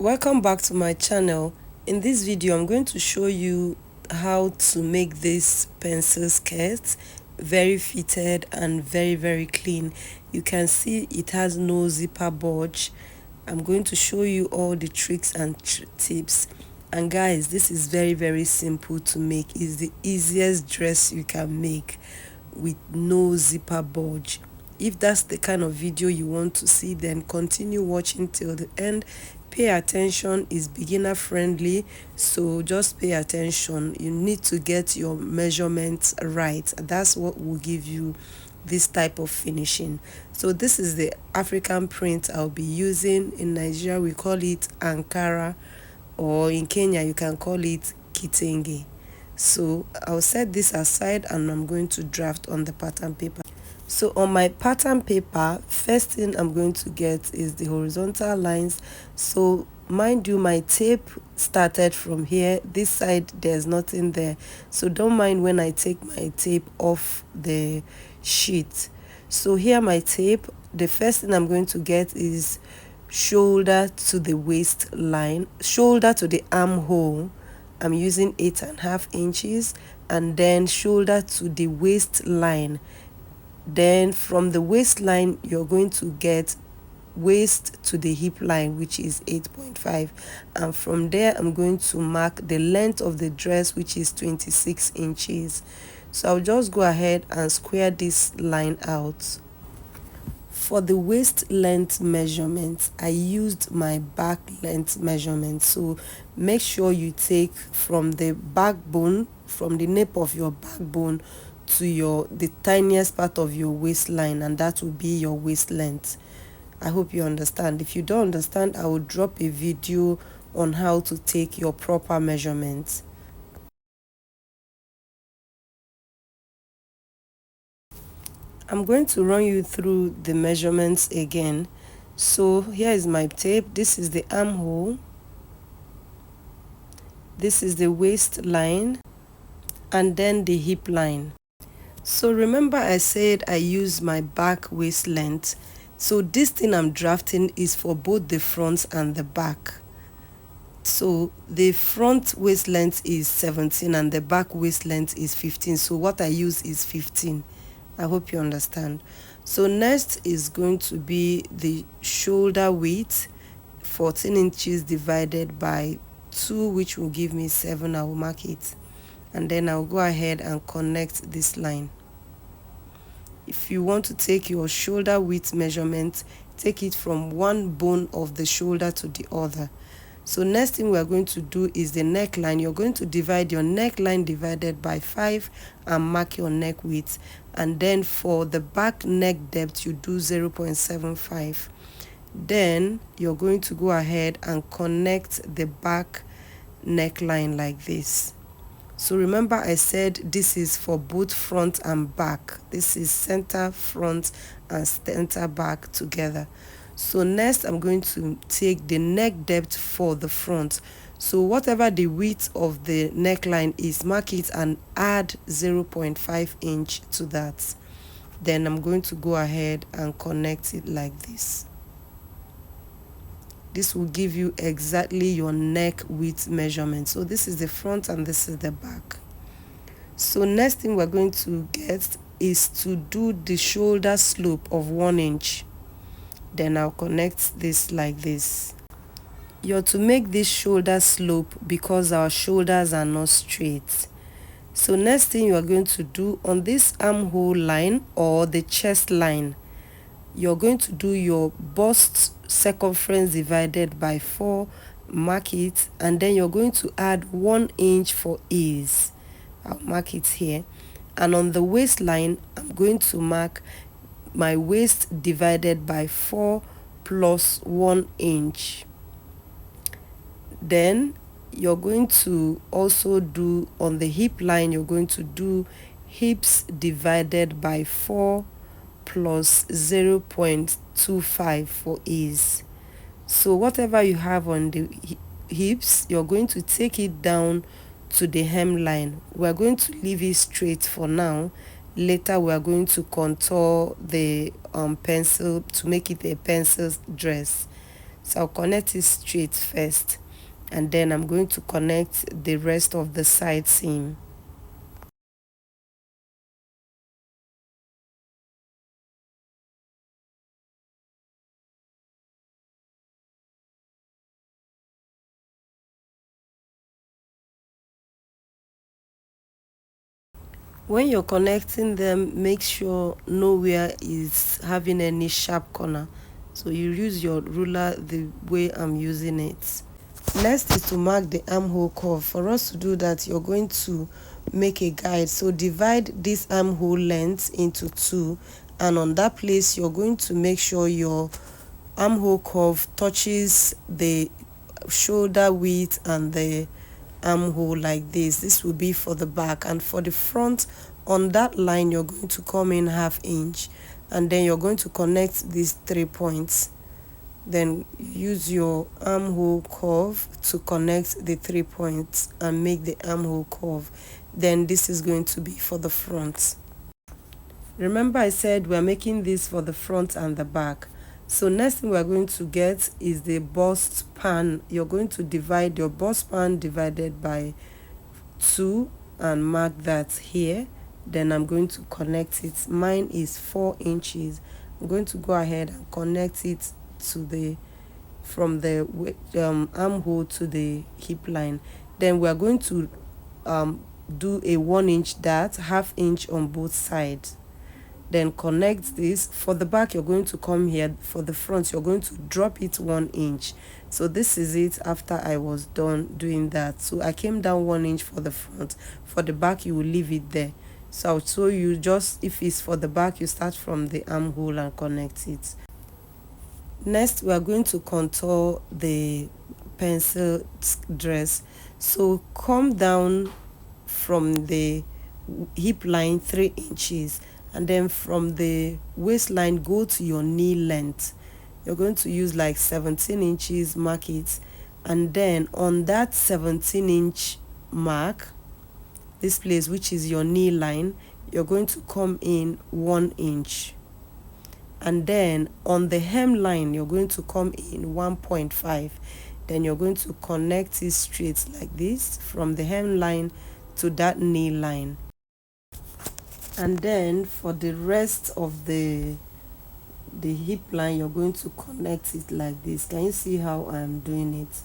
Welcome back to my channel. In this video I'm going to show you how to make this pencil skirt very fitted and very clean. You can see it has no zipper bulge. I'm going to show you all the tricks and tips, and guys, this is very simple to make. It's the easiest dress you can make with no zipper bulge. If that's the kind of video you want to see, then continue watching till the end. Pay attention, is beginner friendly, so just pay attention. You need to get your measurements right. That's what will give you this type of finishing. So this is the African print I'll be using. In Nigeria we call it Ankara, or in Kenya you can call it Kitenge. So I'll set this aside and I'm going to draft on the pattern paper. So on my pattern paper, first thing I'm going to get is the horizontal lines. So mind you, my tape started from here. This side there's nothing there, so don't mind when I take my tape off the sheet. So here my tape, the first thing I'm going to get is shoulder to the waistline, shoulder to the armhole. I'm using 8.5 inches, and then shoulder to the waistline. Then from the waistline you're going to get waist to the hip line, which is 8.5, and from there I'm going to mark the length of the dress, which is 26 inches. So I'll just go ahead and square this line out. For the waist length measurement, I used my back length measurement. So make sure you take from the backbone, from the nape of your backbone to the tiniest part of your waistline, and that will be your waist length. I hope you understand. If you don't understand, I will drop a video on how to take your proper measurements. I'm going to run you through the measurements again. So here is my tape. This is the armhole, this is the waistline, and then the hip line. So remember I said I use my back waist length. So this thing I'm drafting is for both the front and the back. So the front waist length is 17 and the back waist length is 15. So what I use is 15. I hope you understand. So next is going to be the shoulder width, 14 inches divided by 2, which will give me 7. I will mark it, and then I'll go ahead and connect this line. If you want to take your shoulder width measurement, take it from one bone of the shoulder to the other. So next thing we are going to do is the neckline. You're going to divide your neckline divided by 5 and mark your neck width. And then for the back neck depth, you do 0.75. Then you're going to go ahead and connect the back neckline like this. So remember I said this is for both front and back. This is center front and center back together. So next I'm going to take the neck depth for the front. So whatever the width of the neckline is, mark it and add 0.5 inch to that. Then I'm going to go ahead and connect it like this. This will give you exactly your neck width measurement. So this is the front and this is the back. So next thing we're going to get is to do the shoulder slope of 1 inch. Then I'll connect this like this. You're to make this shoulder slope because our shoulders are not straight. So next thing you are going to do on this armhole line or the chest line, you're going to do your bust circumference divided by 4, mark it, and then you're going to add 1 inch for ease. I'll mark it here. And on the waistline, I'm going to mark my waist divided by 4 plus 1 inch. Then you're going to also do on the hip line, you're going to do hips divided by 4 plus 0.25 for ease. So whatever you have on the hips, you're going to take it down to the hemline. We're going to leave it straight for now. Later we are going to contour the pencil to make it a pencil dress. So I'll connect it straight first, and then I'm going to connect the rest of the side seam. When you're connecting them, make sure nowhere is having any sharp corner. So you use your ruler the way I'm using it. Next is to mark the armhole curve. For us to do that, you're going to make a guide. So divide this armhole length into two, and on that place you're going to make sure your armhole curve touches the shoulder width and the armhole like this will be for the back, and for the front, on that line you're going to come in ½ inch, and then you're going to connect these 3 points. Then use your armhole curve to connect the 3 points and make the armhole curve. Then this is going to be for the front. Remember I said we're making this for the front and the back. So next thing we're going to get is the bust pan. You're going to divide your bust pan divided by 2 and mark that here. Then I'm going to connect it. Mine is 4 inches. I'm going to go ahead and connect it to the from the armhole to the hip line. Then we're going to do a 1 inch dart, ½ inch on both sides. Then connect this. For the back you're going to come here. For the front you're going to drop it 1 inch. So this is it after I was done doing that. So I came down 1 inch for the front. For the back you will leave it there. So I'll show you, just if it's for the back, you start from the armhole and connect it. Next we are going to contour the pencil dress. So come down from the hip line 3 inches, and then from the waistline go to your knee length. You're going to use like 17 inches, mark it, and then on that 17-inch mark, this place which is your knee line, you're going to come in 1 inch, and then on the hemline you're going to come in 1.5. Then you're going to connect it straight like this from the hemline to that knee line. And then for the rest of the hip line you're going to connect it like this. Can you see how I'm doing it?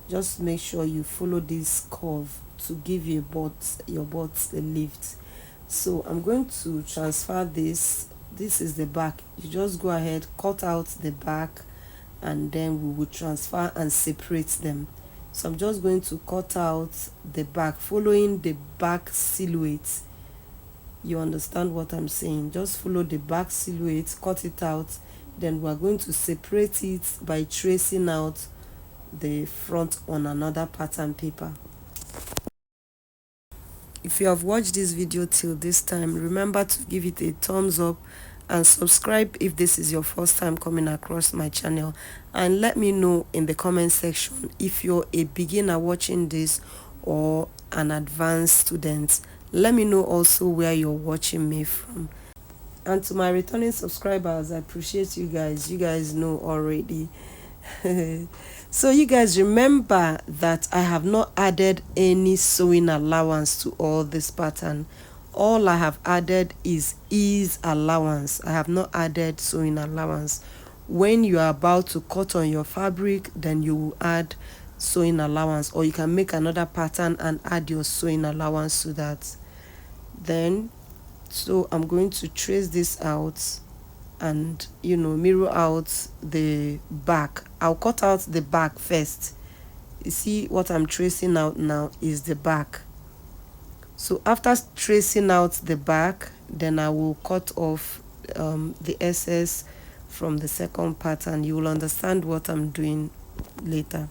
Just make sure you follow this curve to give your butt a lift. So I'm going to transfer this. This is the back. You just go ahead, cut out the back, and then we will transfer and separate them. So I'm just going to cut out the back following the back silhouette. You understand what I'm saying? Just follow the back silhouette, cut it out. Then we're going to separate it by tracing out the front on another pattern paper. If you have watched this video till this time, remember to give it a thumbs up and subscribe if this is your first time coming across my channel, and let me know in the comment section if you're a beginner watching this or an advanced student. Let me know also where you're watching me from. And to my returning subscribers, I appreciate you guys. You guys know already. So you guys remember that I have not added any sewing allowance to all this pattern. All I have added is ease allowance. I have not added sewing allowance. When you are about to cut on your fabric, then you will add sewing allowance, or you can make another pattern and add your sewing allowance to that. Then so I'm going to trace this out and mirror out the back. I'll cut out the back first. You see what I'm tracing out now is the back. So after tracing out the back, then I will cut off the excess from the second pattern. You will understand what I'm doing later.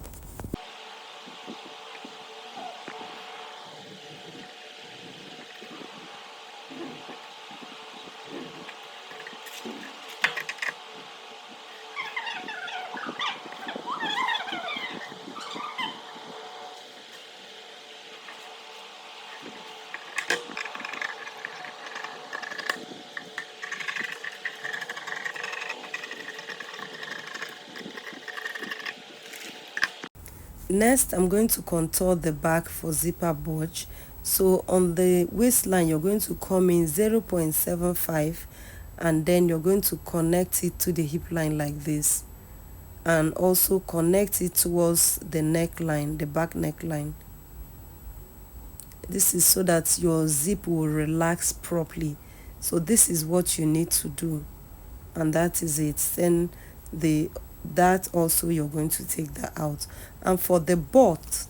Next, I'm going to contour the back for zipper bulge. So on the waistline, you're going to come in 0.75 and then you're going to connect it to the hip line like this, and also connect it towards the neckline, the back neckline. This is so that your zip will relax properly. So this is what you need to do, and that is it. Then that also you're going to take that out. And for the butt,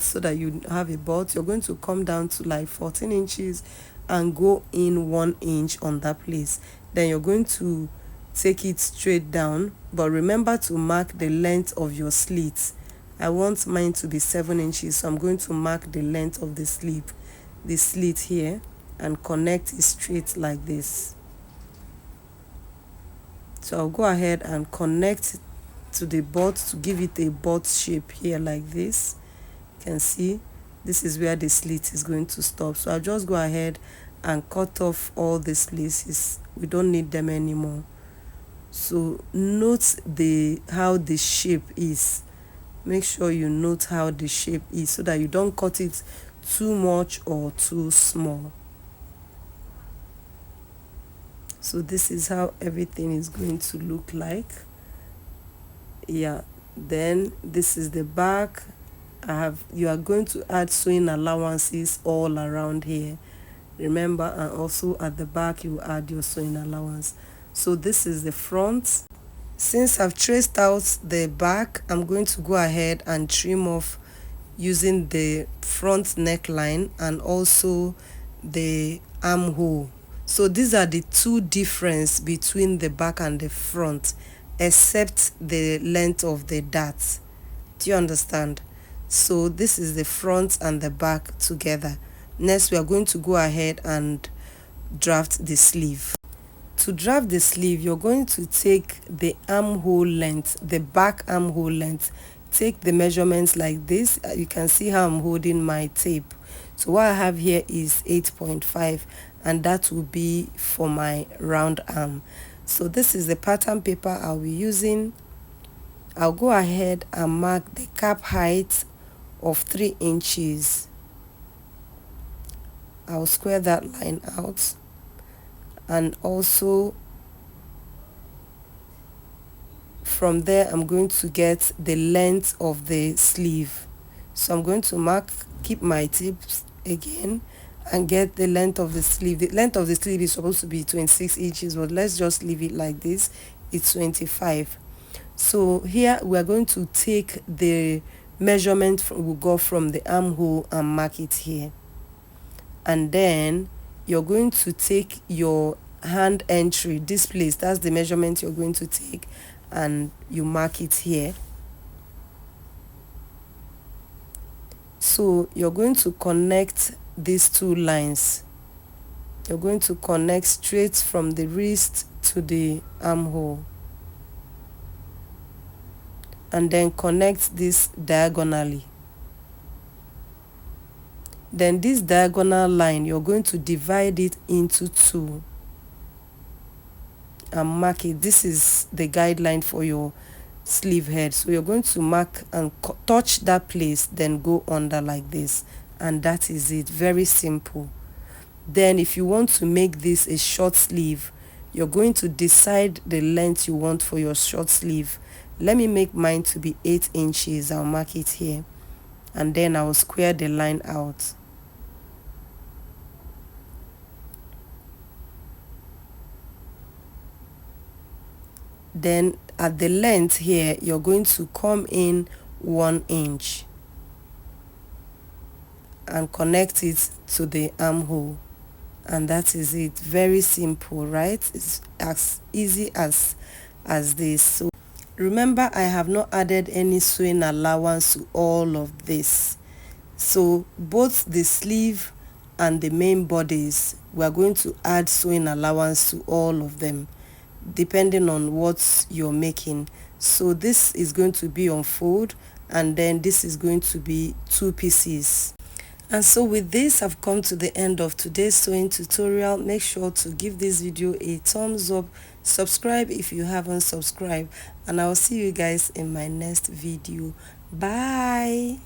so that you have a butt, you're going to come down to like 14 inches and go in 1 inch on that place. Then you're going to take it straight down, but remember to mark the length of your slit. I want mine to be 7 inches, so I'm going to mark the length of the slit here, and connect it straight like this. So I'll go ahead and connect to the butt to give it a butt shape here like this. You can see this is where the slit is going to stop. So I'll just go ahead and cut off all these places. We don't need them anymore. So note how the shape is. Make sure you note how the shape is so that you don't cut it too much or too small. So this is how everything is going to look like. Yeah, then this is the back. You are going to add sewing allowances all around here, remember, and also at the back you add your sewing allowance. So this is the front. Since I've traced out the back, I'm going to go ahead and trim off using the front neckline and also the armhole. So these are the two difference between the back and the front, except the length of the dart. Do you understand? So this is the front and the back together. Next, we are going to go ahead and draft the sleeve. To draft the sleeve, you're going to take the armhole length, the back armhole length. Take the measurements like this. You can see how I'm holding my tape. So what I have here is 8.5, and that will be for my round arm. So this is the pattern paper I'll be using. I'll go ahead and mark the cap height of 3 inches. I'll square that line out, and also from there I'm going to get the length of the sleeve. So I'm going to keep my tips again and get the length of the sleeve. The length of the sleeve is supposed to be 26 inches, but let's just leave it like this. It's 25. So here we are going to take the measurement we'll go from the armhole and mark it here, and then you're going to take your hand entry, this place, that's the measurement you're going to take, and you mark it here. So you're going to connect these two lines. You're going to connect straight from the wrist to the armhole, and then connect this diagonally. Then this diagonal line, you're going to divide it into two and mark it. This is the guideline for your sleeve head. So you're going to mark and touch that place, then go under like this, and that is it. Very simple. Then if you want to make this a short sleeve, you're going to decide the length you want for your short sleeve. Let me make mine to be 8 inches. I'll mark it here, and then I'll square the line out. Then at the length here, you're going to come in 1 inch and connect it to the armhole, and that is it. Very simple, right? It's as easy as this. So remember, I have not added any sewing allowance to all of this. So both the sleeve and the main bodies, we are going to add sewing allowance to all of them, depending on what you're making. So this is going to be on fold, and then this is going to be 2 pieces. And so with this, I've come to the end of today's sewing tutorial. Make sure to give this video a thumbs up, subscribe if you haven't subscribed, and I'll see you guys in my next video. Bye.